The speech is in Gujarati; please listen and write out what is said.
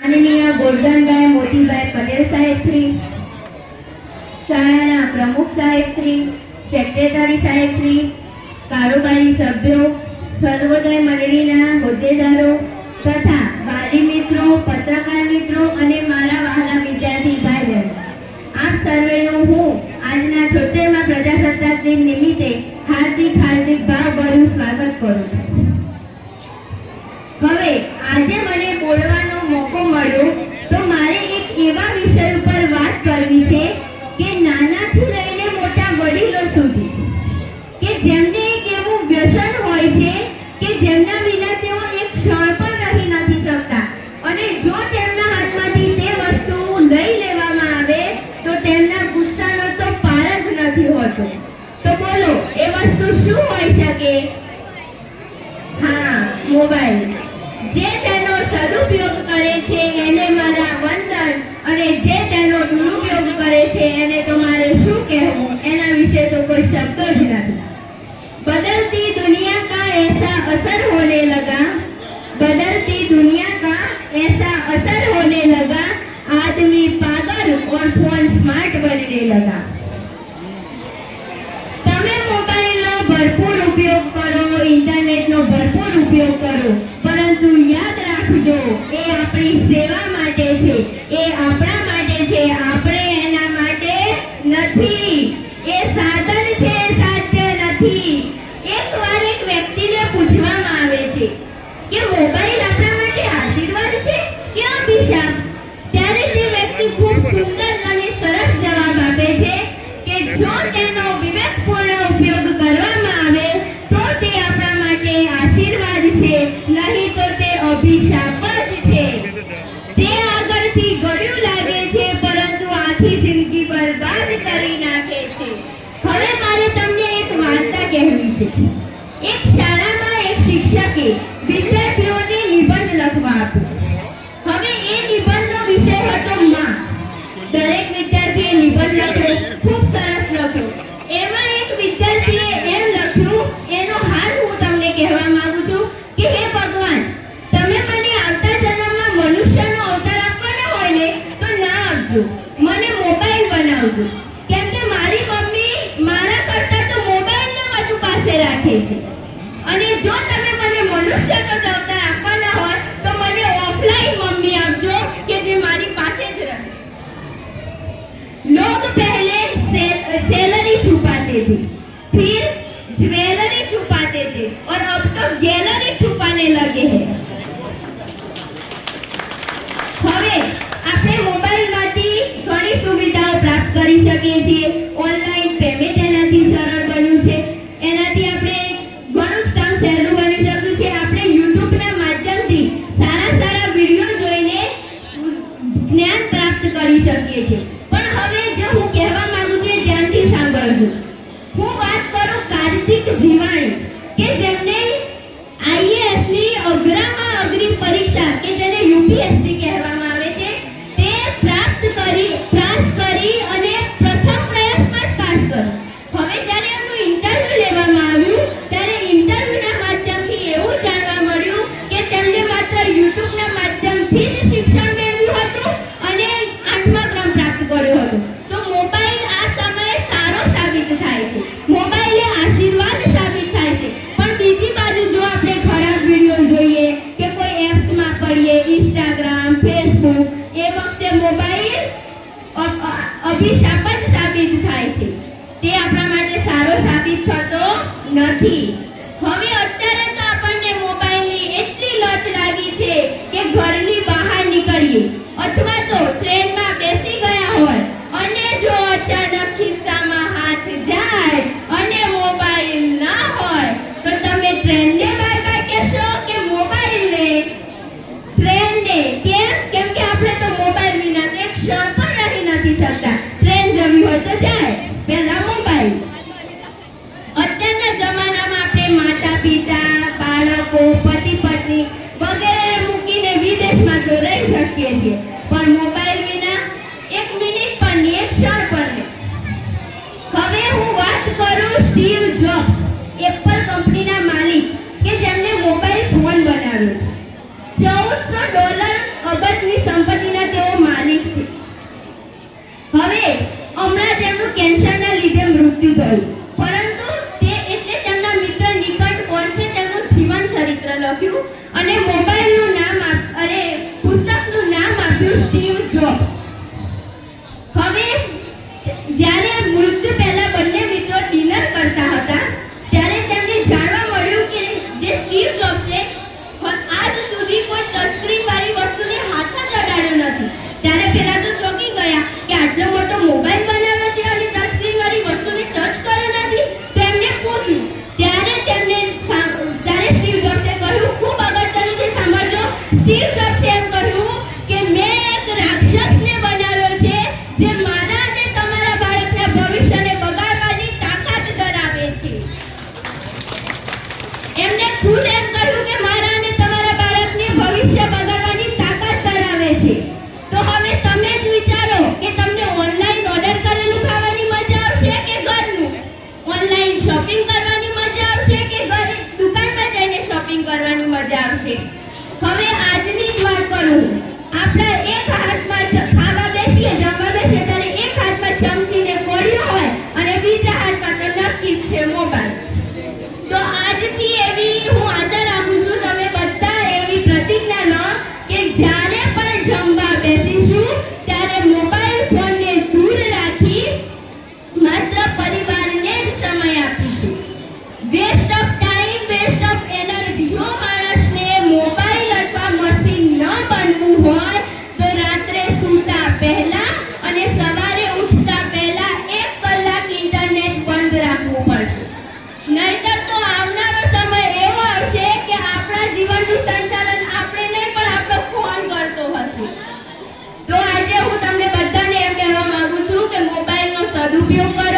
માનનીય ગોરધનભાઈ મોતીભાઈ પટેલ સાહેબ શ્રી, શાળાના પ્રમુખ સાહેબ શ્રી, સેક્રેટરી સાહેબ શ્રી, કારોબારી સભ્યો, સર્વોદય મંડળીના હોદ્દેદારો તથા વાલી મિત્રો, પત્રકાર મિત્રો અને મારા વહાલા વિદ્યાર્થી ભાઈ બહેનો, આપ સર્વેનું હું આજના 76મા પ્રજાસત્તાક દિન નિમિત્તે હાર્દિક ભાવભર્યું સ્વાગત કરું છું. હવે આજે મને બોલવાનો મોકો મળ્યો તો મારે એક એવા વિષય ઉપર વાત કરવી છે કે નાનાથી લઈને મોટા વડીલો સુધી કે જેમને એક એવું વ્યસન હોય છે કે જેમના વિના તેઓ એક ક્ષણ પણ રહી નથી શકતા, અને જો તેમના હાથમાંથી તે વસ્તુ લઈ લેવામાં આવે તો તેમના ગુસ્સાનો તો પાર જ નથી હોતો. તો બોલો એ વસ્તુ શું હોઈ શકે? હા, મોબાઈલ. જે તેનો સદુપયોગ કરે છે એને મારા વંદન, અને જે તેનો દુરુપયોગ કરે છે એને તો મારે શું કહેવું, એના વિશે તો કોઈ શબ્દ જ નથી. बदलती दुनिया का ऐसा असर होने लगा, बदलती दुनिया का ऐसा असर होने लगा, आदमी पागल और फोन स्मार्ट बनने लगा. તમે મોબાઈલનો ભરપૂર ઉપયોગ કરો, ઇન્ટરનેટનો ભરપૂર ઉપયોગ કરો, પરંતુ યાદ રાખજો એ આપણી સેવા માટે છે, એ આપણા માટે છે, આપણે એના માટે નથી. એ સાધન છે, સાધ્ય નથી. એકવાર એક વ્યક્તિને પૂછવામાં આવે છે કે મોબાઈલ આપણા માટે આશીર્વાદ છે કે અભિશાપ? ત્યારે તે વ્યક્તિ ખૂબ સુંદર અને સરસ જવાબ આપે છે કે જો તેનો વિવેકપૂર્ણ ઉપયોગ કરવામાં આવે તો તે આપણા માટે આશીર્વાદ છે, નહીં તો તે અભિશાપ જ છે. તે આગળથી ગળ્યું લાગે છે પરંતુ આખી જિંદગી બરબાદ કરી નાખે છે. હવે મારે તમને એક વાર્તા કહેવી છે. એક શાળામાં એક શિક્ષકે વિદ્યાર્થીઓને નિબંધ લખવા આપ્યો. હવે એ નિબંધનો વિષય હતો માં. દરેક વિદ્યાર્થીએ નિબંધ લખ્યો, ખૂબ સરસ લખ્યો. એમાં એક વિદ્યાર્થીએ એમ લખ્યું, એનો હાલ હું તમને કહેવા માંગુ છું કે હે ભગવાન, તમે મને આવતા જન્મમાં મનુષ્યનો અવતાર આપવાનો હોય ને તો ના આપજો, મને મોબાઈલ બનાવજો, કેમ કે મારી મમ્મી મારા કરતા તો મોબાઈલને વધુ પાસે રાખે છે, અને જો તમે મને મનુષ્યનો અવતાર આપવાના હોય તો મને ઓફલાઈન મમ્મી આપજો કે જે મારી પાસે જ રહે. लोग पहले सैलरी छुपाते थे, फिर ज्वेलरी छुपाते थे और अब तो गैलरी छुपाने लगे हैं. હવે આપણે મોબાઈલમાંથી ઘણી સુવિધાઓ પ્રાપ્ત કરી શકીએ છીએ. ઓનલાઈન પેમેન્ટ એનાથી સરળ બન્યું છે, એનાથી આપણે ઘણું જ કામ સહેલું બની શક્યું છે. આપણે યુટ્યુબના માધ્યમથી સારા વિડીયો જોઈને જ્ઞાન પ્રાપ્ત કરી શકીએ છીએ. પણ હવે જે હું કહેવા માંગુ છું ધ્યાનથી સાંભળજો. હું વાત કરું કાર્તિક જીવાણી કે જેમને IAS ની અઘરામાં અઘરી પરીક્ષા કે જેને UPSC કહેવામાં આવે છે તે પાસ કરી અને પ્રથમ પ્રયાસમાં જ પાસ કર્યો. હવે જ્યારે એમનું ઇન્ટરવ્યુ લેવામાં આવ્યું ત્યારે ઇન્ટરવ્યુના માધ્યમથી એવું જાણવા મળ્યું કે તેમને માત્ર યુટ્યુબના માધ્યમથી જ શિક્ષણ મેળવ્યું હતું અને 8મા ક્રમ પ્રાપ્ત કર્યો હતો. તો મોબાઈલ આ સમયે સારો સાબિત થાય છે, મોબાઈલ એ આશીર્વાદ સાબિત થાય છે. પણ બીજી બાજુ જો આપણે ખરાબ વિડીયો જોઈએ કે કોઈ એપ્સમાં પડીએ, ઇન્સ્ટાગ્રામ, ફેસબુક, એ વખતે મોબાઈલ અભિશાપ જ સાબિત થાય છે, તે આપણા માટે સારો સાબિત થતો નથી. હવે અત્યારે તો આપણને મોબાઈલની એટલી લત લાગી છે કે ઘરની બહાર નીકળીએ અથવા તો ટ્રેનમાં બેસી ગયા હોય અને જો અચાનક ખિસ્સામાં હાથ જાય અને મોબાઈલ ના હોય તો તમે ટ્રેનને બાય બાય કહેશો કે મોબાઈલને? ટ્રેનને. કેમ કે આપણે તો મોબાઈલ વિના એક ક્ષણ પણ રહી નથી શકતા. ટ્રેન જવી હોય તો જાય, પહેલા મોબાઈલ. અત્યારના જમાનામાં આપણે સંપત્તિના તેઓ માલિક છે. હવે હમણાં તેમનું કેન્સરના લીધે મૃત્યુ થયું, પરંતુ તે એટલે તેમના મિત્ર નિકટ કોલ્સે તેમનું જીવન ચરિત્ર લખ્યું અને મોબાઈલનું નામ પુસ્તકનું નામ આપ્યું સ્ટીવ જોબ્સ. હવે જ્યારે મૃત્યુ પહેલા બંને મિત્રો ડિનર કરતા હતા ત્યારે તેમને જાણવા મળ્યું કે જે સ્ટીવ જોબ્સે આજ સુધી કોઈ ટચસ્ક્રીન વાળી વસ્તુને હાથ જ અડાડ્યો નથી. ત્યારે પહેલા તો ચોંકી ગયા કે આટલો મોટો મોબાઈલ બનાવ્યો છે અને ટચસ્ક્રીન વાળી વસ્તુને ટચ કર્યો નથી. તો એમને પૂછ્યું ત્યારે સ્ટીવ જોબ્સે કહ્યું, ખૂબ અગત્યનું છે, સાંભળજો. સ્ટીવ જોબ્સે એમ કહ્યું કે મેં એક રાક્ષસને બનાવ્યો છે જે મારા અને તમારા બાળકના ભવિષ્યને બગાડવાની તાકાત ધરાવે છે. એમને ખુદ એમ કહ્યું કે મારા અને તમારા બાળકને ભવિષ્ય બગાડવાની તાકાત ધરાવે છે. તો હવે તમે જ વિચારો કે તમને ઓનલાઈન ઓર્ડર કરેલું ખાવાની મજા આવશે કે ઘરનું? ઓનલાઈન શોપિંગ કરવાની મજા આવશે કે ઘરે દુકાનમાં જઈને શોપિંગ કરવાની મજા આવશે? હવે આજની જ વાત કરું. આપણા એક હાથમાં ખાવા બેસીએ, જમવા બેસીએ ત્યારે એક હાથમાં ચમચીને કોળિયો હોય અને બીજા હાથમાં તો નક્કી જ છે મોબાઈલ. તો આજથી એવી હું આશા રાખું છું તમે બધા એવી પ્રતિજ્ઞા લો કે જ્યારે પણ જમવા બેસીશું ત્યારે મોબાઈલ ફોનને દૂર રાખી માત્ર પરિવારને જ સમય આપીશું. Waste of time, waste of energy. જો માણસને મોબાઈલ અથવા મશીન ન બનવું હોય તો રાત્રે સૂતા પહેલા અને સવારે ઉઠતા પહેલા 1 કલાક ઇન્ટરનેટ બંધ રાખવું પડશે. નહીતર તો આવનારો સમય એવો આવશે કે આપણા જીવનનું સંચાલન આપણે નહીં પણ આપણો ફોન કરતો હશે. તો આજે હું તમને બધાને એમ કહેવા માંગુ છું કે મોબાઈલનો સદુપયોગ કરો.